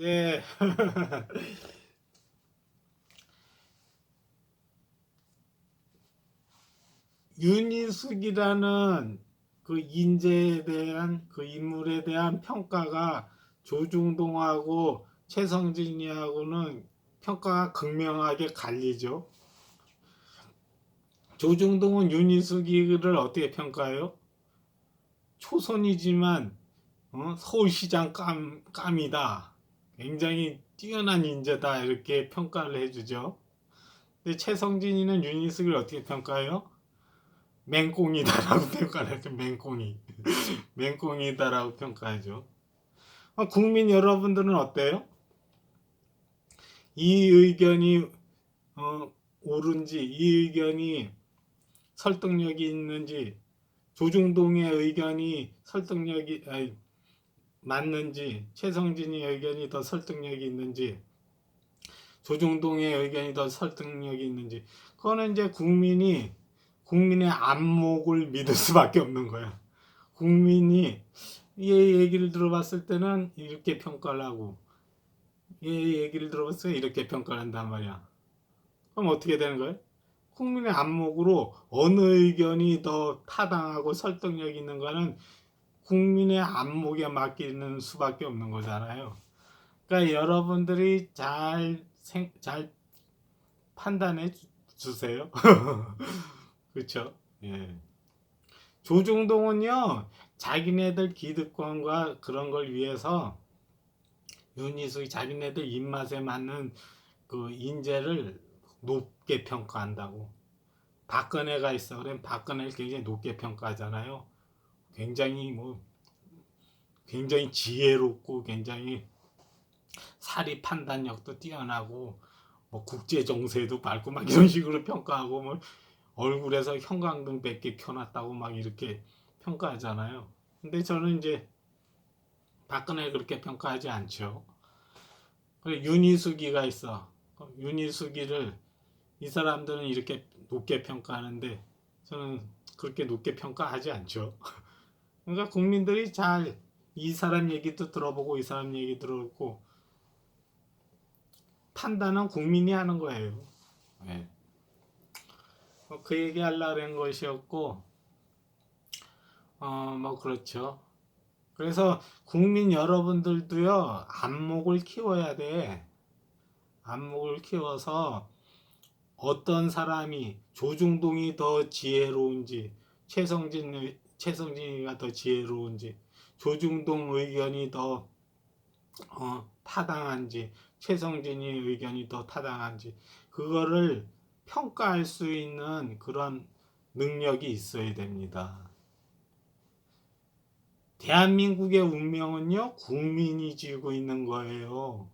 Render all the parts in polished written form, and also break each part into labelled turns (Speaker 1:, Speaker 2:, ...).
Speaker 1: 네. 윤희숙이라는 그 인재에 대한 그 인물에 대한 평가가 조중동하고 최성진이하고는 평가가 극명하게 갈리죠. 조중동은 윤희숙이를 어떻게 평가해요? 초선이지만 서울시장 감이다. 굉장히 뛰어난 인재다. 이렇게 평가를 해주죠. 근데 최성진이는 윤희숙을 어떻게 평가해요? 맹꽁이다라고 평가를 하죠. 맹꽁이. 맹꽁이다라고 평가하죠. 국민 여러분들은 어때요? 이 의견이 옳은지, 이 의견이 설득력이 있는지, 조중동의 의견이 맞는지, 최성진의 의견이 더 설득력이 있는지, 조중동의 의견이 더 설득력이 있는지, 그거는 이제 국민의 안목을 믿을 수밖에 없는 거야. 국민이 얘 얘기를 들어봤을 때는 이렇게 평가를 하고, 얘 얘기를 들어봤을 때 이렇게 평가를 한단 말이야. 그럼 어떻게 되는 거예요? 국민의 안목으로 어느 의견이 더 타당하고 설득력 있는가는 국민의 안목에 맡기는 수밖에 없는 거잖아요. 그러니까 여러분들이 잘 판단해 주세요. 그렇죠? 예. 조중동은요, 자기네들 기득권과 그런 걸 위해서 윤희숙이 자기네들 입맛에 맞는 그 인재를 높게 평가한다고. 박근혜가 있어. 그럼 박근혜를 굉장히 높게 평가하잖아요. 굉장히 굉장히 지혜롭고 굉장히 사리 판단력도 뛰어나고 국제 정세도 밝고 막 이런 식으로 평가하고 얼굴에서 형광등 100개 켜놨다고 막 이렇게 평가하잖아요. 근데 저는 이제 박근혜 그렇게 평가하지 않죠. 윤희숙이가 있어. 윤희숙이를 이 사람들은 이렇게 높게 평가하는데 저는 그렇게 높게 평가하지 않죠. 그러니까 국민들이 잘 이 사람 얘기도 들어보고 이 사람 얘기 들어보고 판단은 국민이 하는 거예요. 네. 그 얘기 하려고 한 것이었고 그렇죠. 그래서 국민 여러분들도요 안목을 키워야 돼. 안목을 키워서 어떤 사람이 조중동이 더 지혜로운지 최성진이가 더 지혜로운지 조중동 의견이 더 타당한지 최성진이 의견이 더 타당한지 그거를 평가할 수 있는 그런 능력이 있어야 됩니다. 대한민국의 운명은요 국민이 지고 있는 거예요.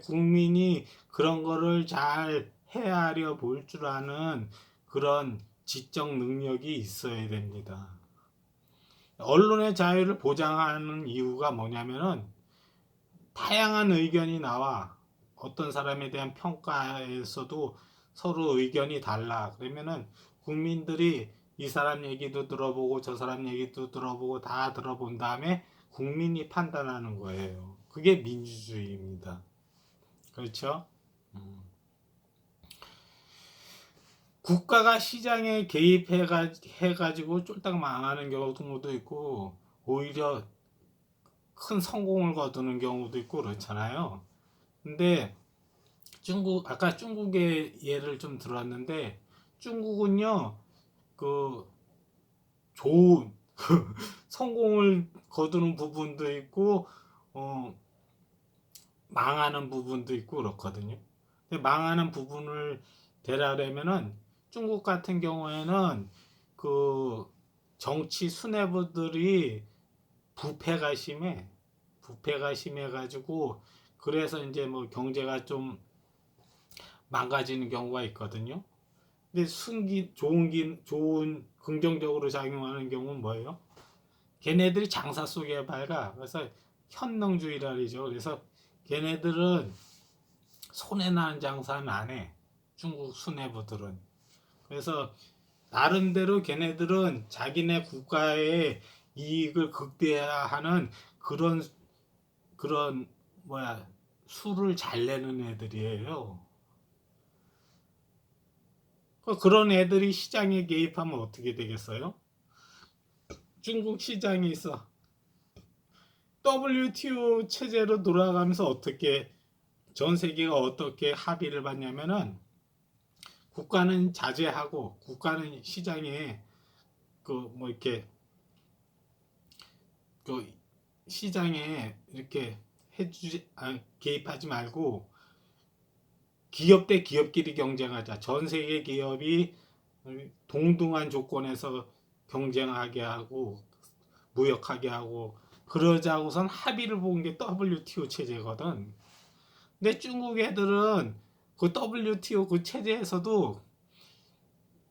Speaker 1: 국민이 그런 거를 잘 헤아려 볼 줄 아는 그런 지적 능력이 있어야 됩니다. 언론의 자유를 보장하는 이유가 뭐냐면은 다양한 의견이 나와. 어떤 사람에 대한 평가에서도 서로 의견이 달라. 그러면은 국민들이 이 사람 얘기도 들어보고 저 사람 얘기도 들어보고 다 들어본 다음에 국민이 판단하는 거예요. 그게 민주주의입니다. 그렇죠? 국가가 시장에 개입해가지고 쫄딱 망하는 경우도 있고 오히려 큰 성공을 거두는 경우도 있고 그렇잖아요. 근데 아까 중국의 예를 좀 들었는데 중국은요 그 좋은 성공을 거두는 부분도 있고 망하는 부분도 있고 그렇거든요. 근데 망하는 부분을 대라려면은 중국 같은 경우에는 그 정치 수뇌부들이 부패가 심해가지고 그래서 이제 경제가 좀 망가지는 경우가 있거든요. 근데 좋은 긍정적으로 작용하는 경우는 뭐예요? 걔네들이 장사 속에 밝아. 그래서 현능주의라 그러죠. 그래서 걔네들은 손해나는 장사는 안 해. 중국 수뇌부들은. 그래서 나름대로 걔네들은 자기네 국가의 이익을 극대화하는 그런 수를 잘 내는 애들이에요. 그런 애들이 시장에 개입하면 어떻게 되겠어요? 중국 시장에 있어 WTO 체제로 돌아가면서 어떻게 전 세계가 어떻게 합의를 받냐면은 국가는 자제하고 국가는 시장에 이렇게 그 시장에 이렇게 개입하지 말고 기업 대 기업끼리 경쟁하자. 전 세계 기업이 동등한 조건에서 경쟁하게 하고 무역하게 하고 그러자고선 합의를 본 게 WTO 체제거든. 근데 중국 애들은 그 WTO 그 체제에서도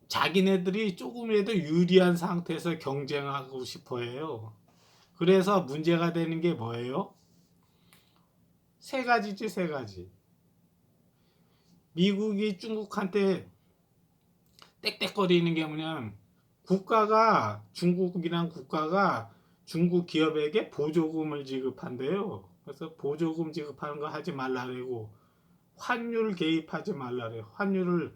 Speaker 1: 자기네들이 조금이라도 유리한 상태에서 경쟁하고 싶어 해요. 그래서 문제가 되는 게 뭐예요? 세 가지지, 세 가지. 미국이 중국한테 땡땡거리는 게 뭐냐면 중국이란 국가가 중국 기업에게 보조금을 지급한대요. 그래서 보조금 지급하는 거 하지 말라고 환율 개입하지 말라래요. 환율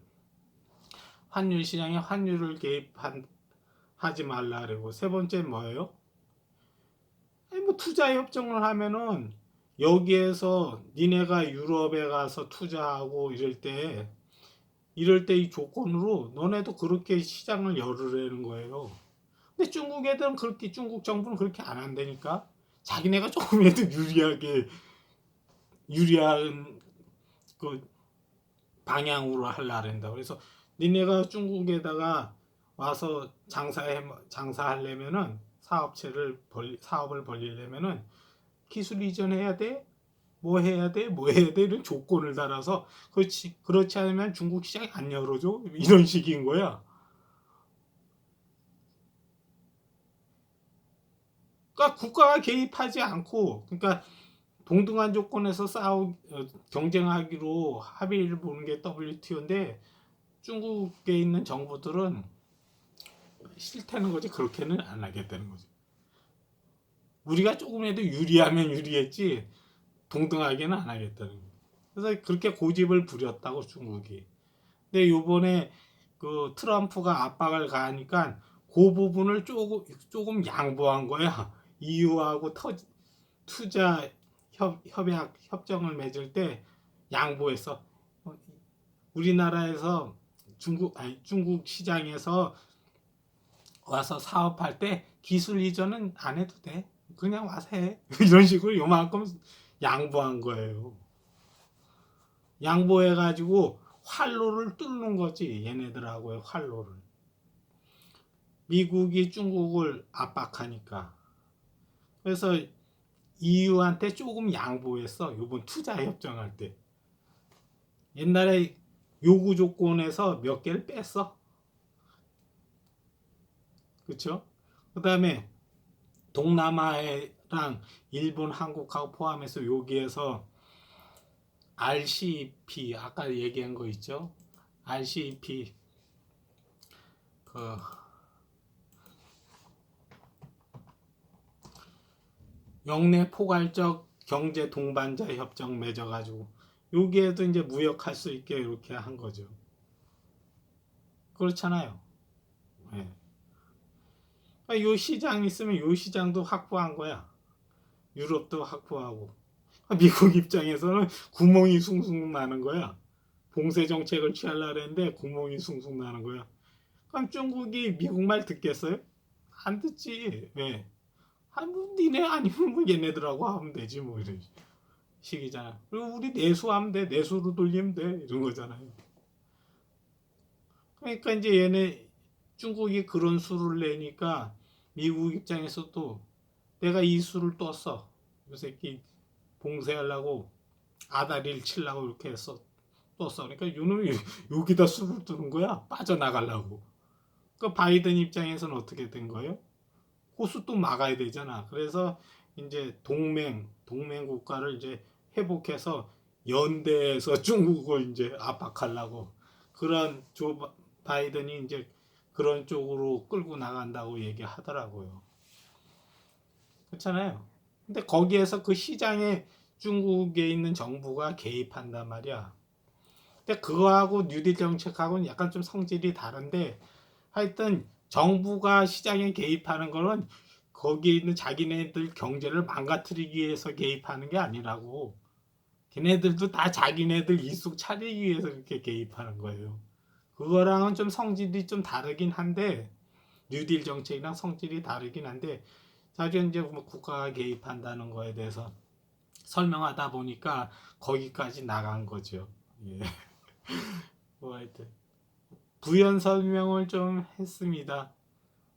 Speaker 1: 시장에 환율을 개입하지 말라고. 세 번째 뭐예요? 투자 협정을 하면은 여기에서 니네가 유럽에 가서 투자하고 이럴 때 이 조건으로 너네도 그렇게 시장을 열으라는 거예요. 근데 중국 정부는 그렇게 안 한다니까. 자기네가 조금이라도 유리한 그 방향으로 하려고 한다. 그래서 니네가 중국에다가 와서 장사하려면은 사업을 벌리려면은 기술 이전해야 돼. 뭐 해야 돼? 이런 조건을 달아서 그렇지 않으면 중국 시장이 안 열어줘. 이런 식인 거야. 그러니까 국가가 개입하지 않고 그러니까 동등한 조건에서 경쟁하기로 합의를 보는 게 WTO인데 중국에 있는 정부들은 싫다는 거지. 그렇게는 안 하겠다는 거지. 우리가 조금이라도 유리하면 유리했지 동등하게는 안 하겠다는 거지. 그래서 그렇게 고집을 부렸다고 중국이. 근데 요번에 그 트럼프가 압박을 가하니까 그 부분을 조금 양보한 거야. EU하고 투자 협정을 맺을 때 양보했어. 우리나라에서 중국 시장에서 와서 사업할 때 기술 이전은 안 해도 돼. 그냥 와서 해. 이런 식으로 요만큼 양보한 거예요. 양보해가지고 활로를 뚫는 거지. 얘네들하고의 활로를. 미국이 중국을 압박하니까. 그래서 EU한테 조금 양보했어. 이번 투자 협정할 때. 옛날에 요구 조건에서 몇 개를 뺐어. 그렇죠? 그다음에 동남아랑 일본, 한국하고 포함해서 여기에서 RCEP 아까 얘기한 거 있죠? RCEP 그 영내 포괄적 경제 동반자 협정 맺어가지고 여기에도 이제 무역할 수 있게 이렇게 한 거죠. 그렇잖아요. 네. 이 시장 있으면 이 시장도 확보한 거야. 유럽도 확보하고. 미국 입장에서는 구멍이 숭숭 나는 거야. 봉쇄 정책을 취하려고 했는데 구멍이 숭숭 나는 거야. 그럼 중국이 미국 말 듣겠어요? 안 듣지. 왜? 뭐 니네 아니면 뭐 얘네들하고 하면 되지 뭐 이런 식이잖아. 그리고 우리 내수하면 돼. 내수로 돌리면 돼. 이런 거잖아요. 그러니까 이제 중국이 그런 수를 내니까 미국 입장에서도 내가 이 수를 떴어. 이 새끼 봉쇄하려고 아다리를 치려고 이렇게 했어. 떴어. 그러니까 이놈이 여기다 수를 두는 거야. 빠져나가려고. 그 바이든 입장에서는 어떻게 된 거예요? 호수 또 막아야 되잖아. 그래서 이제 동맹 국가를 이제 회복해서 연대해서 중국을 이제 압박하려고 그런 바이든이 이제 그런 쪽으로 끌고 나간다고 얘기하더라고요. 그렇잖아요. 근데 거기에서 그 시장에 중국에 있는 정부가 개입한단 말이야. 근데 그거하고 뉴딜 정책하고는 약간 좀 성질이 다른데, 하여튼 정부가 시장에 개입하는 거는 거기에 있는 자기네들 경제를 망가뜨리기 위해서 개입하는 게 아니라고. 걔네들도 다 자기네들 이익 차리기 위해서 이렇게 개입하는 거예요. 그거랑은 좀 성질이 좀 다르긴 한데, 뉴딜 정책이랑 성질이 다르긴 한데, 사실 이제 뭐 국가가 개입한다는 거에 대해서 설명하다 보니까 거기까지 나간 거죠. 예. 뭐 하여튼 부연 설명을 좀 했습니다.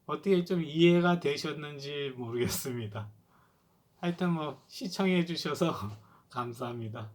Speaker 1: 어떻게 좀 이해가 되셨는지 모르겠습니다. 하여튼 뭐 시청해 주셔서 감사합니다.